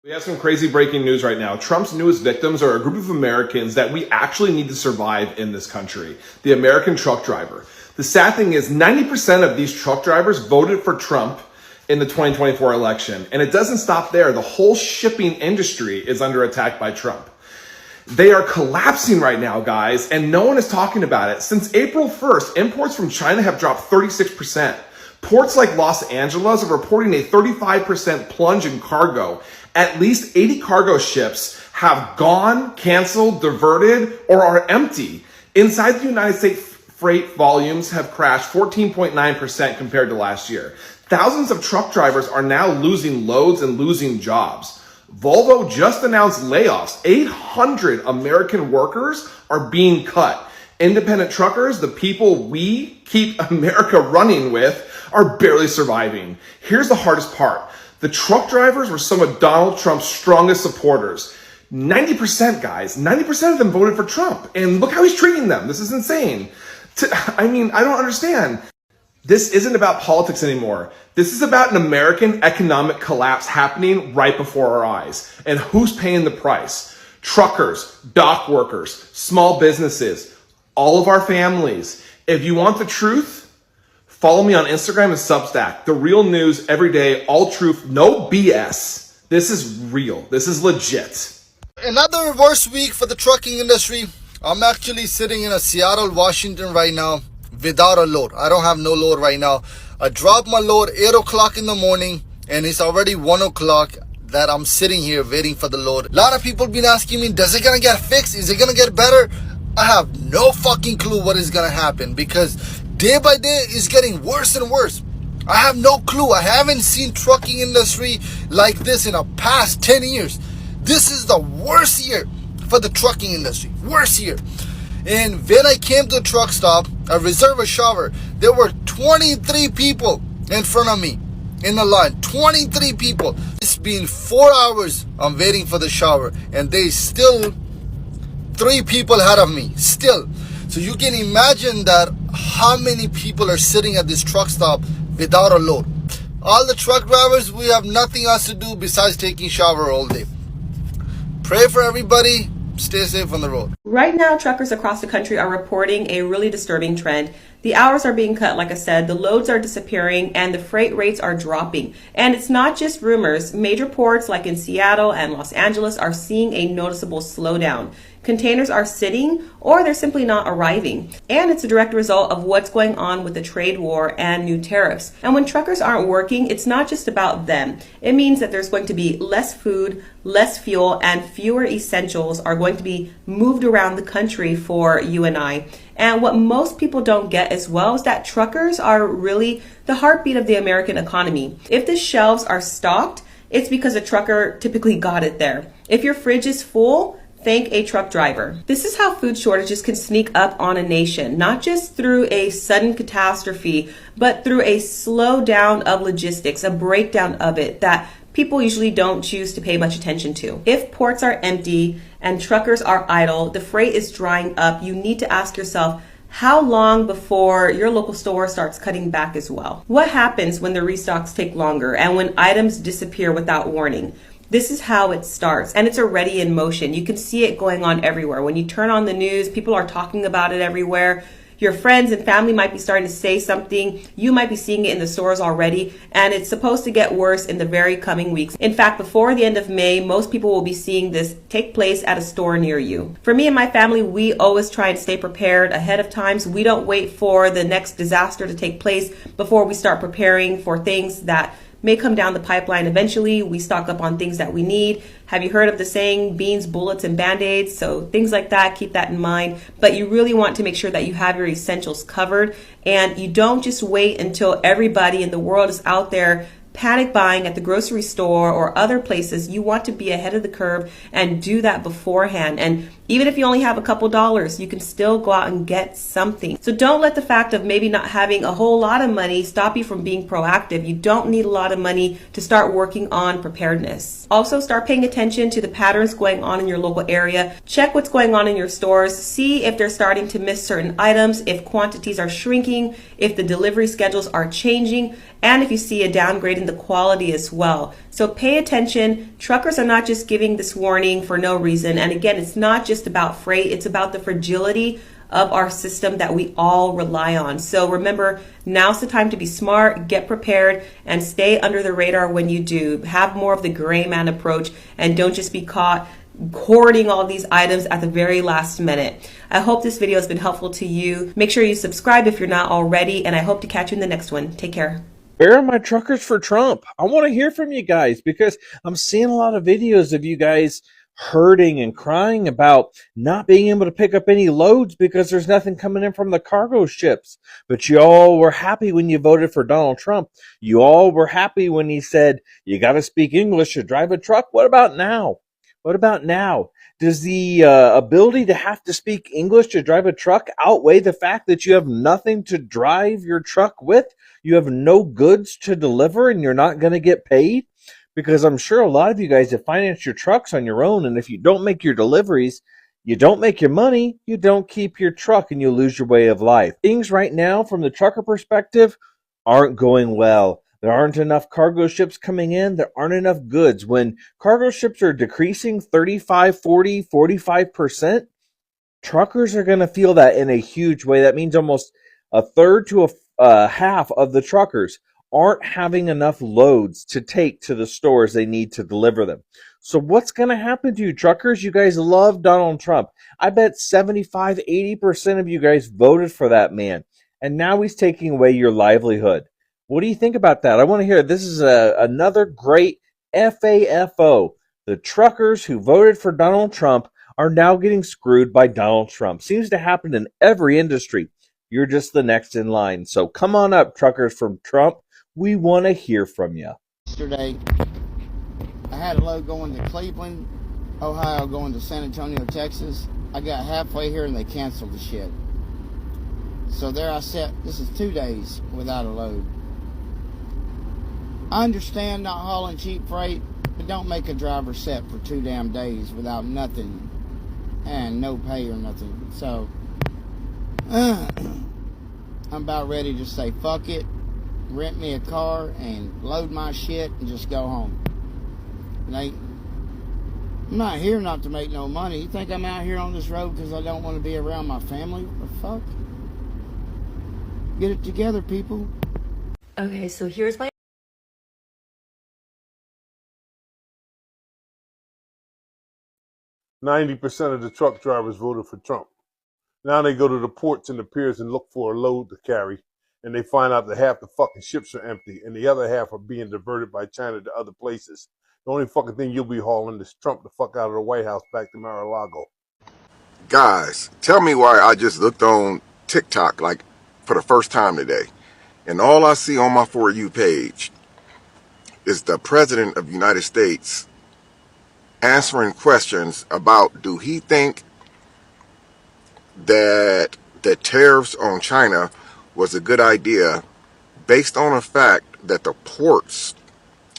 We have some crazy breaking news right now. Trump's newest victims are a group of Americans that we actually need to survive in this country. The American truck driver. The sad thing is 90% of these truck drivers voted for Trump in the 2024 election. And it doesn't stop there. The whole shipping industry is under attack by Trump. They are collapsing right now, guys, and no one is talking about it. Since April 1st, imports from China have dropped 36%. Ports like Los Angeles are reporting a 35% plunge in cargo. At least 80 cargo ships have gone, canceled, diverted, or are empty. Inside the United States, freight volumes have crashed 14.9% compared to last year. Thousands of truck drivers are now losing loads and losing jobs. Volvo just announced layoffs. 800 American workers are being cut. Independent truckers, the people we keep America running with, are barely surviving. Here's the hardest part. The truck drivers were some of Donald Trump's strongest supporters. 90%, guys, 90% of them voted for Trump. And look how he's treating them. This is insane. I don't understand. This isn't about politics anymore. This is about an American economic collapse happening right before our eyes. And who's paying the price? Truckers, dock workers, small businesses, all of our families. If you want the truth, follow me on Instagram and Substack. The real news every day, all truth, no BS. This is real. This is legit. Another worst week for the trucking industry. I'm actually sitting in Seattle, Washington right now without a load. I don't have no load right now. I dropped my load 8 o'clock in the morning and it's already 1 o'clock that I'm sitting here waiting for the load. A lot of people been asking me, does it gonna get fixed? Is it gonna get better? I have no fucking clue what is gonna happen because day by day it's getting worse and worse. I have no clue. I haven't seen trucking industry like this in the past 10 years. This is the worst year for the trucking industry. Worst year. And when I came to the truck stop, I reserved a shower. There were 23 people in front of me in the line. 23 people. It's been 4 hours I'm waiting for the shower. And they still 3 people ahead of me. Still. So you can imagine that how many people are sitting at this truck stop without a load. All the truck drivers, we have nothing else to do besides taking shower all day. Pray for everybody. Stay safe on the road. Right now, truckers across the country are reporting a really disturbing trend. The hours are being cut, like I said, the loads are disappearing, and the freight rates are dropping. And it's not just rumors. Major ports like in Seattle and Los Angeles are seeing a noticeable slowdown. Containers are sitting or they're simply not arriving. And it's a direct result of what's going on with the trade war and new tariffs. And when truckers aren't working, it's not just about them. It means that there's going to be less food, less fuel, and fewer essentials are going to be moved around the country for you and I. And what most people don't get as well is that truckers are really the heartbeat of the American economy. If the shelves are stocked, it's because a trucker typically got it there. If your fridge is full, thank a truck driver. This is how food shortages can sneak up on a nation, not just through a sudden catastrophe, but through a slowdown of logistics, a breakdown of it that people usually don't choose to pay much attention to. If ports are empty and truckers are idle, the freight is drying up, you need to ask yourself, how long before your local store starts cutting back as well? What happens when the restocks take longer and when items disappear without warning? This is how it starts, and it's already in motion. You can see it going on everywhere. When you turn on the news, people are talking about it everywhere. Your friends and family might be starting to say something. You might be seeing it in the stores already, and it's supposed to get worse in the very coming weeks. In fact, before the end of May, most people will be seeing this take place at a store near you. For me and my family, we always try and stay prepared ahead of time, so we don't wait for the next disaster to take place before we start preparing for things that may come down the pipeline eventually. We stock up on things that we need. Have you heard of the saying, beans, bullets, and band-aids? So things like that, keep that in mind. But you really want to make sure that you have your essentials covered, and you don't just wait until everybody in the world is out there panic buying at the grocery store or other places. You want to be ahead of the curve and do that beforehand. And even if you only have a couple dollars, you can still go out and get something. So don't let the fact of maybe not having a whole lot of money stop you from being proactive. You don't need a lot of money to start working on preparedness. Also, start paying attention to the patterns going on in your local area. Check what's going on in your stores. See if they're starting to miss certain items, if quantities are shrinking, if the delivery schedules are changing, and if you see a downgrade in the quality as well. So pay attention. Truckers are not just giving this warning for no reason. And again, it's not just about freight, it's about the fragility of our system that we all rely on. So remember, now's the time to be smart, get prepared, and stay under the radar when you do. Have more of the gray man approach and don't just be caught hoarding all these items at the very last minute. I hope this video has been helpful to you. Make sure you subscribe if you're not already, and I hope to catch you in the next one. Take care. Where are my truckers for Trump? I want to hear from you guys because I'm seeing a lot of videos of you guys hurting and crying about not being able to pick up any loads because there's nothing coming in from the cargo ships. But you all were happy when you voted for Donald Trump. You all were happy when he said you got to speak English to drive a truck. What about now? What about now? Does the ability to have to speak English to drive a truck outweigh the fact that you have nothing to drive your truck with? You have no goods to deliver and you're not going to get paid? Because I'm sure a lot of you guys have financed your trucks on your own, and if you don't make your deliveries, you don't make your money, you don't keep your truck, and you lose your way of life. Things right now, from the trucker perspective, aren't going well. There aren't enough cargo ships coming in. There aren't enough goods. When cargo ships are decreasing 35, 40, 45%, truckers are going to feel that in a huge way. That means almost a third to a half of the truckers aren't having enough loads to take to the stores they need to deliver them. So what's going to happen to you truckers? You guys love Donald Trump. I bet 75, 80% of you guys voted for that man. And now he's taking away your livelihood. What do you think about that? I want to hear. This is another great FAFO. The truckers who voted for Donald Trump are now getting screwed by Donald Trump. Seems to happen in every industry. You're just the next in line. So come on up, truckers from Trump. We want to hear from you. Yesterday, I had a load going to Cleveland, Ohio, going to San Antonio, Texas. I got halfway here and they canceled the shit. So there I sat. This is 2 days without a load. I understand not hauling cheap freight, but don't make a driver sit for 2 damn days without nothing and no pay or nothing. So I'm about ready to say fuck it, rent me a car and load my shit and just go home. I'm not here not to make no money. You think I'm out here on this road because I don't want to be around my family? What the fuck? Get it together, people. Okay, so here's my 90% of the truck drivers voted for Trump. Now they go to the ports and the piers and look for a load to carry, and they find out that half the fucking ships are empty and the other half are being diverted by China to other places. The only fucking thing you'll be hauling is Trump the fuck out of the White House back to Mar-a-Lago. Guys, tell me why I just looked on TikTok like for the first time today, and all I see on my For You page is the President of the United States answering questions about do he think that the tariffs on China was a good idea based on the fact that the ports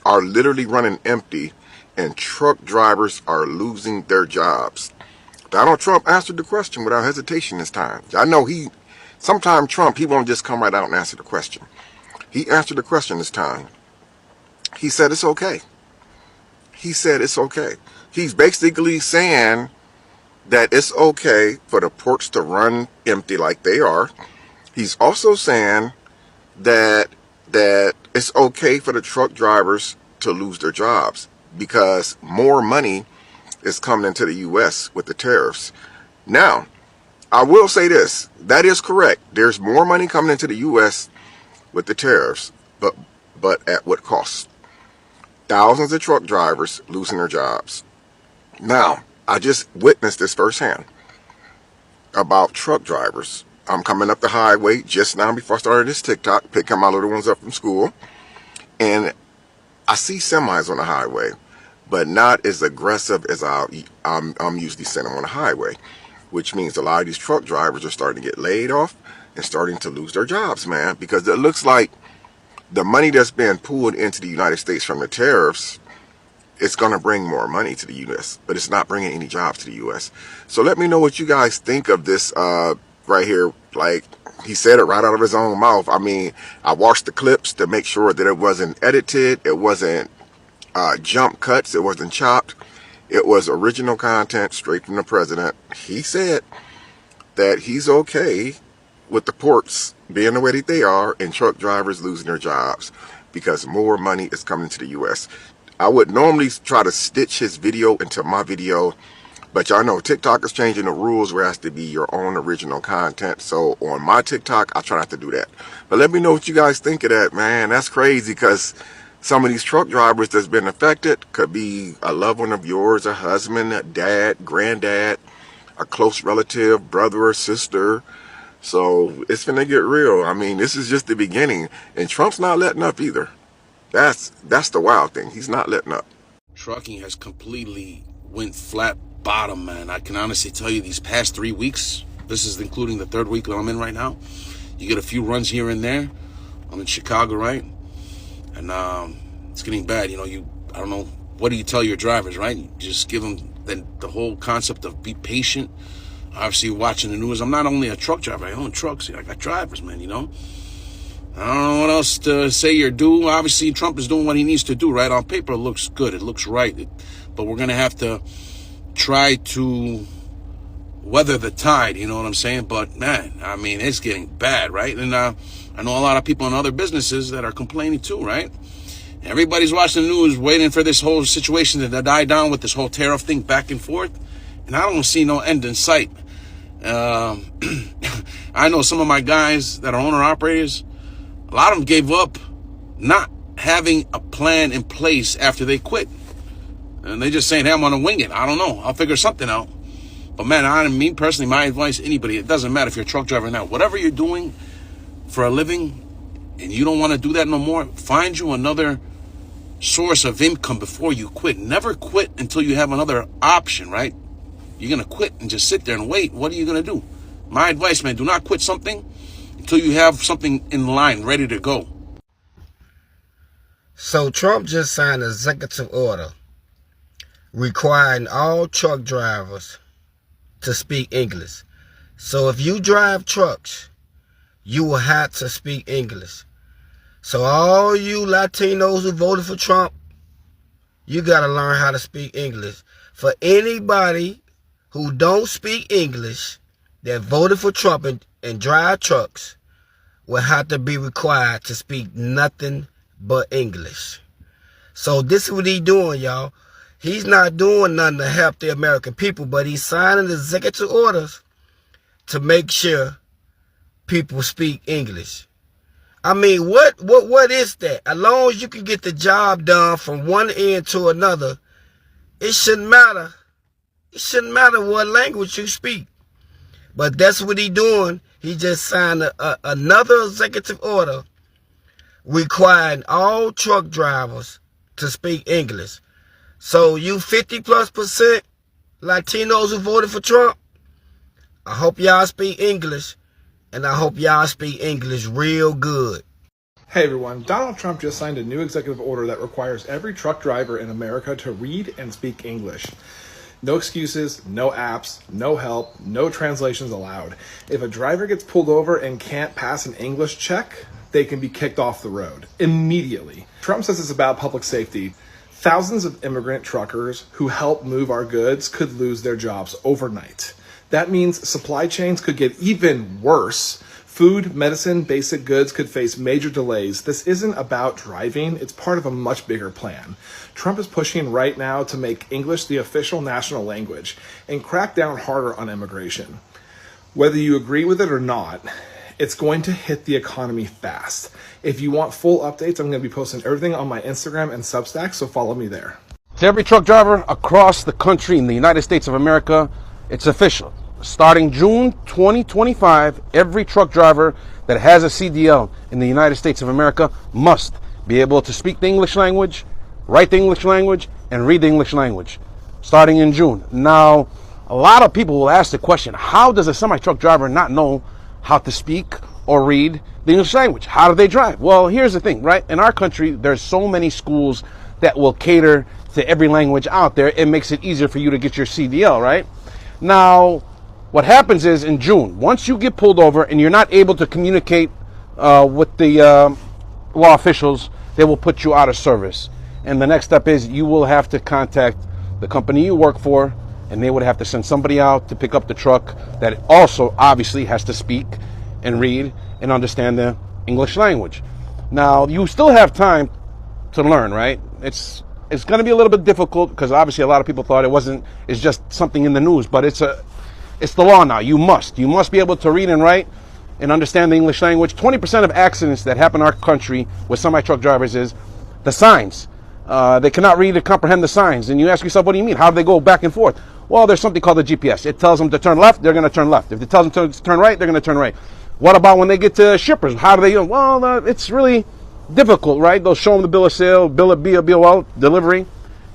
are literally running empty and truck drivers are losing their jobs. Donald Trump answered the question without hesitation this time. I know sometimes Trump, he won't just come right out and answer the question. He answered the question this time. He said it's okay. He said it's okay. He's basically saying that it's okay for the ports to run empty like they are. He's also saying that it's okay for the truck drivers to lose their jobs because more money is coming into the U.S. with the tariffs. Now, I will say this. That is correct. There's more money coming into the U.S. with the tariffs, but at what cost? Thousands of truck drivers losing their jobs. Now, I just witnessed this firsthand about truck drivers. I'm coming up the highway just now before I started this TikTok, picking my little ones up from school, and I see semis on the highway, but not as aggressive as I'm usually seeing them on the highway, which means a lot of these truck drivers are starting to get laid off and starting to lose their jobs, man, because it looks like the money that's being pulled into the United States from the tariffs, it's going to bring more money to the U.S., but it's not bringing any jobs to the U.S. So let me know what you guys think of this right here. Like, he said it right out of his own mouth. I mean, I watched the clips to make sure that it wasn't edited. It wasn't jump cuts. It wasn't chopped. It was original content straight from the president. He said that he's okay with the ports being the way that they are and truck drivers losing their jobs because more money is coming to the U.S. I would normally try to stitch his video into my video, but y'all know TikTok is changing the rules where it has to be your own original content. So on my TikTok, I try not to do that. But let me know what you guys think of that, man. That's crazy because some of these truck drivers that's been affected could be a loved one of yours, a husband, a dad, granddad, a close relative, brother or sister. So it's gonna get real. I mean, this is just the beginning, and Trump's not letting up either. That's the wild thing. He's not letting up. Trucking has completely went flat bottom, man. I can honestly tell you these past 3 weeks, this is including the third week that I'm in right now, you get a few runs here and there. I'm in Chicago, right? And it's getting bad. You know, I don't know, what do you tell your drivers, right? You just give them the whole concept of be patient. Obviously, watching the news, I'm not only a truck driver, I own trucks. I got drivers, man, you know? I don't know what else to say or do. Obviously, Trump is doing what he needs to do, right? On paper, it looks good. It looks right. But we're going to have to try to weather the tide, you know what I'm saying? But, man, I mean, it's getting bad, right? And I know a lot of people in other businesses that are complaining too, right? Everybody's watching the news, waiting for this whole situation to die down with this whole tariff thing back and forth. And I don't see no end in sight. I know some of my guys that are owner-operators, a lot of them gave up not having a plan in place after they quit. And they just saying, hey, I'm going to wing it. I don't know. I'll figure something out. But, man, me personally, my advice, anybody, it doesn't matter if you're a truck driver now. Whatever you're doing for a living and you don't want to do that no more, find you another source of income before you quit. Never quit until you have another option, right? You're going to quit and just sit there and wait. What are you going to do? My advice, man, do not quit something until you have something in line, ready to go. So Trump just signed an executive order requiring all truck drivers to speak English. So if you drive trucks, you will have to speak English. So all you Latinos who voted for Trump, you got to learn how to speak English. For anybody who don't speak English that voted for Trump and drive trucks will have to be required to speak nothing but English. So this is what he's doing, y'all. He's not doing nothing to help the American people, but he's signing executive orders to make sure people speak English. I mean, what is that? As long as you can get the job done from one end to another, it shouldn't matter. It shouldn't matter what language you speak. But that's what he's doing. He just signed another executive order requiring all truck drivers to speak English. So you 50+% Latinos who voted for Trump, I hope y'all speak English, and I hope y'all speak English real good. Hey everyone, Donald Trump just signed a new executive order that requires every truck driver in America to read and speak English. No excuses, no apps, no help, no translations allowed. If a driver gets pulled over and can't pass an English check, they can be kicked off the road immediately. Trump says it's about public safety. Thousands of immigrant truckers who help move our goods could lose their jobs overnight. That means supply chains could get even worse. Food, medicine, basic goods could face major delays. This isn't about driving, it's part of a much bigger plan. Trump is pushing right now to make English the official national language and crack down harder on immigration. Whether you agree with it or not, it's going to hit the economy fast. If you want full updates, I'm going to be posting everything on my Instagram and Substack, so follow me there. To every truck driver across the country in the United States of America, it's official. Starting June 2025, every truck driver that has a CDL in the United States of America must be able to speak the English language, write the English language, and read the English language, starting in June. Now, a lot of people will ask the question, how does a semi-truck driver not know how to speak or read the English language? How do they drive? Well, here's the thing, right? In our country, there's so many schools that will cater to every language out there. It makes it easier for you to get your CDL, right? Now, what happens is in June, once you get pulled over and you're not able to communicate with the law officials, they will put you out of service. And the next step is you will have to contact the company you work for, and they would have to send somebody out to pick up the truck that also obviously has to speak and read and understand the English language. Now, you still have time to learn, right? It's going to be a little bit difficult because obviously a lot of people thought it's just something in the news, but it's the law now. You must be able to read and write and understand the English language. 20% of accidents that happen in our country with semi-truck drivers is the signs. They cannot read or comprehend the signs. And you ask yourself, what do you mean? How do they go back and forth? Well, there's something called the GPS. It tells them to turn left, they're going to turn left. If it tells them to turn right, they're going to turn right. What about when they get to shippers? How do they, well, it's really difficult, right? They'll show them the bill of sale, BOL, delivery,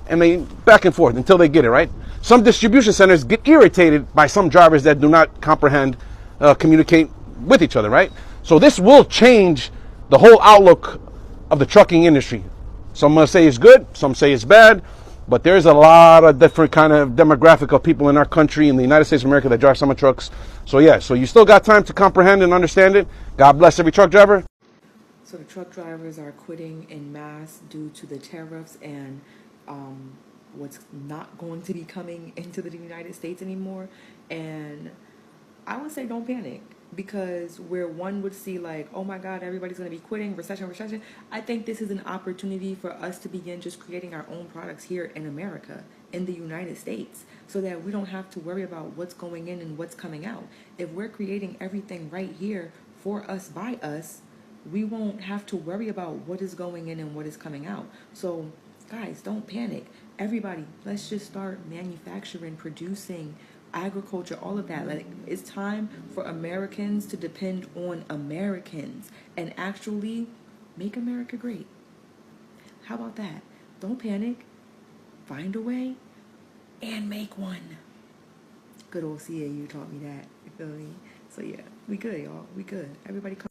and they back and forth until they get it, right? Some distribution centers get irritated by some drivers that do not comprehend, communicate with each other, right? So this will change the whole outlook of the trucking industry. Some say it's good, some say it's bad, but there's a lot of different kind of demographic of people in our country, in the United States of America, that drive semi trucks. So yeah, so you still got time to comprehend and understand it. God bless every truck driver. So the truck drivers are quitting en masse due to the tariffs and what's not going to be coming into the United States anymore. And I would say don't panic, because where one would see like, oh my God, everybody's going to be quitting, recession, I think this is an opportunity for us to begin just creating our own products here in America, in the United States, so that we don't have to worry about what's going in and what's coming out. If we're creating everything right here for us, by us, we won't have to worry about what is going in and what is coming out. So guys, don't panic. Everybody, let's just start manufacturing, producing, agriculture, all of that. Like, it's time for Americans to depend on Americans and actually make America great. How about that? Don't panic. Find a way and make one. Good old CAU taught me that. You feel me? So yeah, we good, y'all. We good. Everybody come.